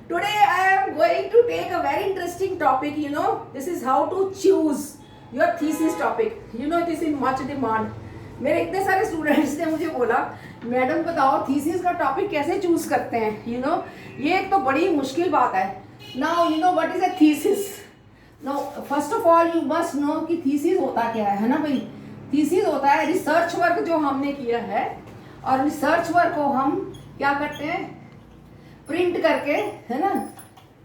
Today I am going to take a very interesting topic. This is how to choose your thesis topic. It is in much demand. मेरे इतने सारे students ने मुझे बोला madam बताओ thesis का topic कैसे चूज करते हैं. ये एक तो बड़ी मुश्किल बात है. Now what is a thesis. Now first of all you must know कि थीसिस होता क्या है ना भाई. थीसिस होता है रिसर्च वर्क जो हमने किया है, और रिसर्च वर्क को हम क्या करते हैं, प्रिंट करके, है ना,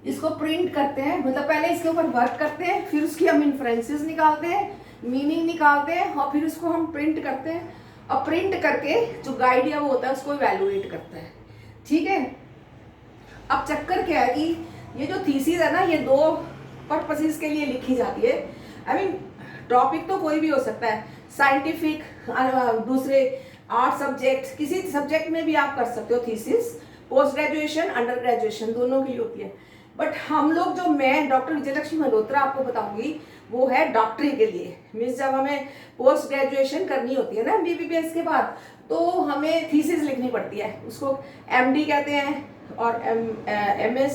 इसको प्रिंट करते हैं. मतलब पहले इसके ऊपर वर्क करते हैं, फिर उसकी हम इन्फ्रेंसेस निकालते हैं, मीनिंग निकालते हैं, और फिर उसको हम प्रिंट करते हैं. और प्रिंट करके जो गाइड या वो होता है उसको इवैल्यूएट करता है. ठीक है. अब चक्कर क्या है कि ये जो थीसिस है ना, ये दो पर्पसेस के लिए लिखी जाती है. आई मीन टॉपिक तो कोई भी हो सकता है, साइंटिफिक, दूसरे आर्ट सब्जेक्ट, किसी सब्जेक्ट में भी आप कर सकते हो thesis. Post graduation, under graduation दोनों की होती है. बट हम लोग जो मैं डॉक्टर विजयलक्ष्मी मल्होत्रा आपको बताऊंगी वो है डॉक्टरी के लिए. मीन्स जब हमें पोस्ट ग्रेजुएशन करनी होती है ना MBBS के बाद, तो हमें थीसिस लिखनी पड़ती है. उसको MD कहते हैं और MS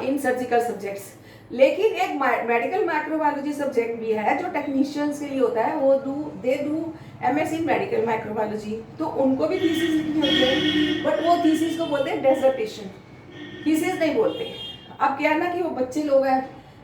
इन सर्जिकल सब्जेक्ट्स. लेकिन एक मेडिकल माइक्रोबायोलॉजी सब्जेक्ट भी है जो टेक्नीशियंस के लिए होता है. वो they do MS in medical microbiology. तो उनको भी थीसिस लिखनी होती है, बट वो थीसिस को बोलते हैं डेजर्टेशन. थीसिस नहीं बोलते. अब क्या है ना कि वो बच्चे लोग हैं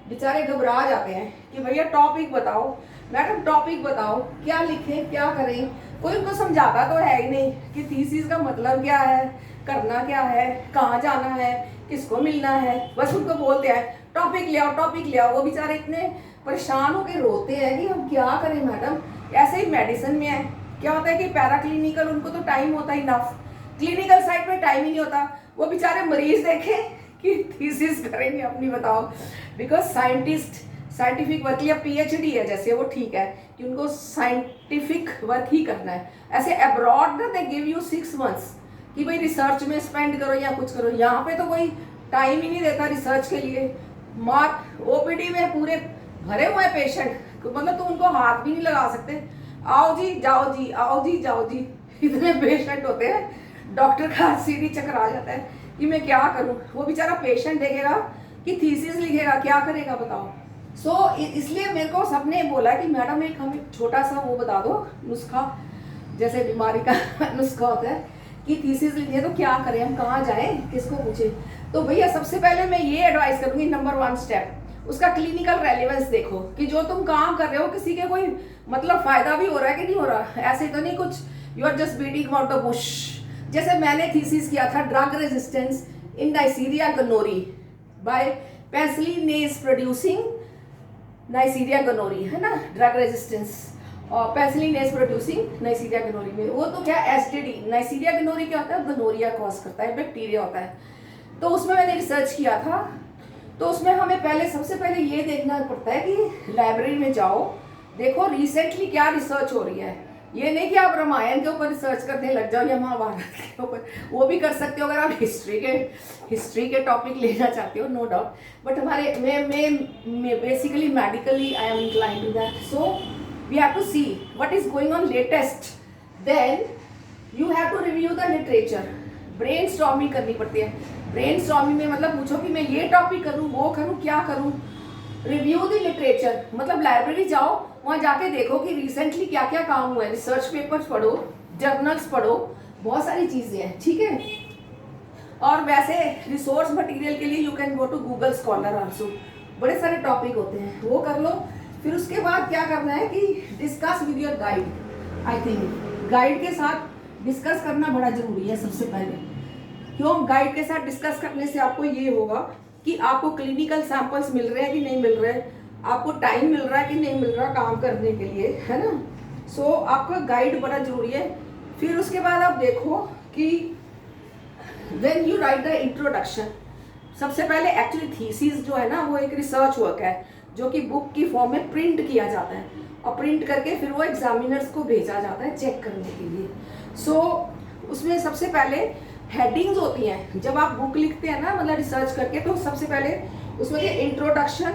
बेचारे घबरा जाते हैं कि भैया टॉपिक बताओ, मैडम टॉपिक बताओ, क्या लिखें क्या करें. कोई उनको समझाता तो है ही नहीं कि थीसिस का मतलब क्या है, करना क्या है, कहाँ जाना है, किसको मिलना है. बस उनको बोलते हैं टॉपिक ले आओ, टॉपिक ले आओ. वो बेचारे इतने परेशान होकर रोते हैं कि हम क्या करें मैडम. ऐसे ही मेडिसिन में है, क्या होता है कि पैरा क्लिनिकल उनको तो टाइम होता ही इनफ, क्लिनिकल साइड में टाइम ही नहीं होता. वो बेचारे मरीज देखें कि थीसिस करेंगे अपनी, बताओ. बिकॉज साइंटिफिक वर्क या PhD है जैसे, वो ठीक है कि उनको साइंटिफिक वर्क ही करना है. ऐसे अब्रॉड ना दे गिव यू 6 months कि भाई रिसर्च में स्पेंड करो या कुछ करो. यहाँ पे तो कोई टाइम ही नहीं देता रिसर्च के लिए. OPD में पूरे भरे हुए पेशेंट, मतलब तो उनको हाथ भी नहीं लगा सकते. आओ जी जाओ जी, आओ जी जाओ जी, इतने पेशेंट होते हैं. डॉक्टर का सीधी चक्कर आ जाता है कि मैं क्या करूं. वो बेचारा पेशेंट देखेगा कि थीसिस लिखेगा, क्या करेगा बताओ. इसलिए मेरे को सबने बोला कि मैडम हमें छोटा सा वो बता दो नुस्खा, जैसे बीमारी का नुस्खा होता है कि थीसिस लिखे तो क्या करें, हम कहाँ जाएं, किसको पूछे. तो भैया सबसे पहले मैं ये एडवाइस करूंगी, नंबर 1 स्टेप उसका क्लिनिकल रेलेवेंस देखो कि जो तुम काम कर रहे हो किसी के कोई मतलब फायदा भी हो रहा है कि नहीं हो रहा. ऐसे तो नहीं कुछ you are just beating about the bush. जैसे मैंने थीसिस किया था drug resistance in Neisseria gonorrhoeae by penicillinase producing Neisseria gonorrhoeae, है ना, ड्रग रेजिस्टेंस और पेंसिलिनेज प्रोड्यूसिंग नाइसीरिया गनोरी में. वो तो क्या STD, नाइसीरिया गनोरी क्या होता है, गनोरिया कॉज करता है, बैक्टीरिया होता है. तो उसमें मैंने रिसर्च किया था. तो उसमें हमें सबसे पहले ये देखना पड़ता है कि लाइब्रेरी में जाओ, देखो रिसेंटली क्या रिसर्च हो रही है. ये नहीं कि आप रामायण के ऊपर रिसर्च करने लग जाओ या महाभारत के ऊपर. वो भी कर सकते हो अगर आप हिस्ट्री के टॉपिक लेना चाहते हो, नो डाउट. बट हमारे मैं basically medically I am inclined to that. So we have to see what is going on latest. Then you have to review the literature. Brainstorming करनी पड़ती है. Brain storming में मतलब पूछो कि मैं ये टॉपिक करूँ, वो करूँ, क्या करूँ. रिव्यू द लिटरेचर मतलब लाइब्रेरी जाओ, वहाँ जाके देखो कि रिसेंटली क्या क्या काम हुआ है. रिसर्च पेपर्स पढ़ो, जर्नल्स पढ़ो, बहुत सारी चीज़ें हैं. ठीक है. और वैसे रिसोर्स मटेरियल के लिए you can go to Google Scholar also. बड़े सारे टॉपिक होते हैं, वो कर लो. फिर उसके बाद क्या करना है कि discuss with your guide. I think guide के साथ डिस्कस करना बड़ा जरूरी है सबसे पहले. क्यों? गाइड के साथ डिस्कस करने से आपको ये होगा कि आपको क्लिनिकल सैंपल्स मिल रहे हैं कि नहीं मिल रहे, आपको टाइम मिल रहा है कि नहीं मिल रहा काम करने के लिए, है ना. सो आपका गाइड बड़ा जरूरी है. फिर उसके बाद आप देखो कि when you right the introduction, सबसे पहले एक्चुअली थीसिस जो है ना वो एक रिसर्च वर्क है जो कि बुक की फॉर्म में प्रिंट किया जाता है, और प्रिंट करके फिर वो एग्जामिनर्स को भेजा जाता है चेक करने के लिए. सो उसमें सबसे पहले हेडिंग्स होती हैं. जब आप बुक लिखते हैं ना, मतलब रिसर्च करके, तो सबसे पहले उसमें इंट्रोडक्शन,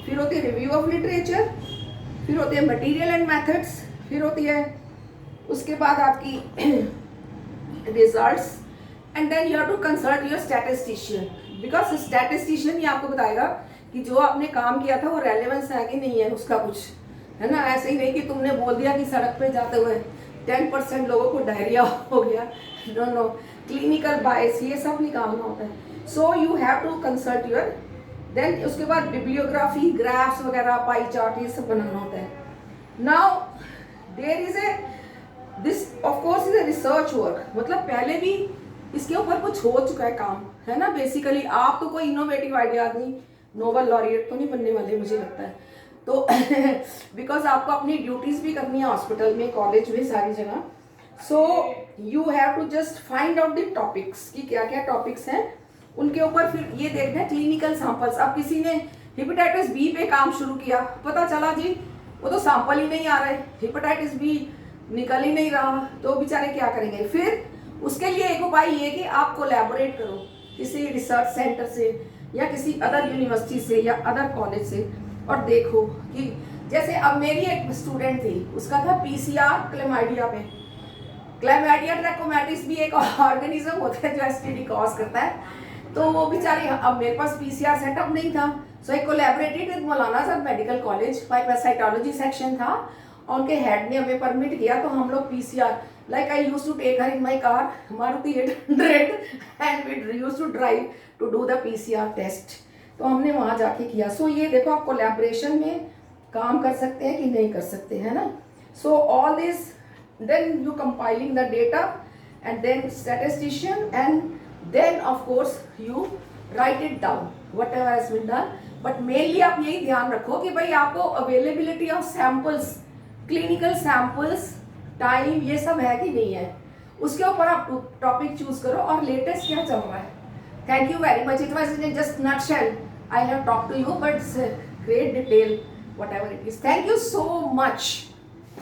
फिर होती है रिव्यू ऑफ लिटरेचर, फिर होती है मटेरियल एंड मेथड्स, फिर होती है उसके बाद आपकी results, and then you have to consult your statistician. Because statistician ही आपको बताएगा कि जो आपने काम किया था वो रेलेवेंस है कि नहीं है उसका कुछ, है ना। ऐसे ही नहीं कि तुमने बोल दिया कि सड़क पे जाते हुए 10% लोगों को डायरिया हो गया, नो नो, क्लिनिकल बायस ये सब निकालना होता है। So you have to consult your, then उसके बाद बिब्लियोग्राफी, ग्राफ्स वगैरह, पाई चार्ट, ये सब बनाना होता है। Now there is a this of course is a research work, मतलब पहले भी इसके ऊपर कुछ हो चुका है काम, है ना। बेसिकली आप तो कोई इनोवेटिव आइडिया नहीं, नोबल लॉरिएट तो नहीं बनने वाले मुझे लगता है, तो बिकॉज आपको अपनी ड्यूटीज भी करनी है हॉस्पिटल में, कॉलेज में, सारी जगह। So you have to just find out the topics कि क्या क्या टॉपिक्स हैं, उनके ऊपर फिर ये देखना है क्लिनिकल सैंपल्स। अब किसी ने हेपेटाइटिस बी पे काम शुरू किया, पता चला जी वो तो सैंपल ही नहीं आ रहे, हेपेटाइटिस बी निकल ही नहीं रहा, तो बेचारे क्या करेंगे। फिर उसके लिए एक उपाय ये कि आप कोलैबोरेट करो किसी रिसर्च सेंटर से या किसी अदर यूनिवर्सिटी से या अदर कॉलेज से, और देखो कि जैसे अब मेरी एक स्टूडेंट थी, उसका था पीसीआर क्लेमाइडिया पे। क्लेमाइडिया ट्रैकोमैटिस भी एक ऑर्गेनिज्म होता है जो एसटीडी कॉज करता है, तो वो बेचारे, अब मेरे पास पीसीआर सेटअप नहीं था, सो आई कोलैबोरेटेड विद मौलाना साहब medical college, my pass cytology section था, और उनके हेड ने हमें परमिट किया, तो हम लोग PCR, like I used to take her in my car Maruti 800 and we used to drive to do the PCR test, तो हमने वहाँ जाके किया। सो ये देखो आप कोलैबोरेशन में काम कर सकते हैं कि नहीं कर सकते, है ना। So all this, then you compiling the data and then statistician, and then of course you write it down whatever has been done. But mainly आप यही ध्यान रखो कि भाई आपको availability of samples, clinical samples, time, ये सब है कि नहीं है, उसके ऊपर आप टॉपिक चूज करो और लेटेस्ट क्या चल रहा है। Thank you very much. It was in just nutshell. I have talked to you, but it's great detail, whatever it is. Thank you so much.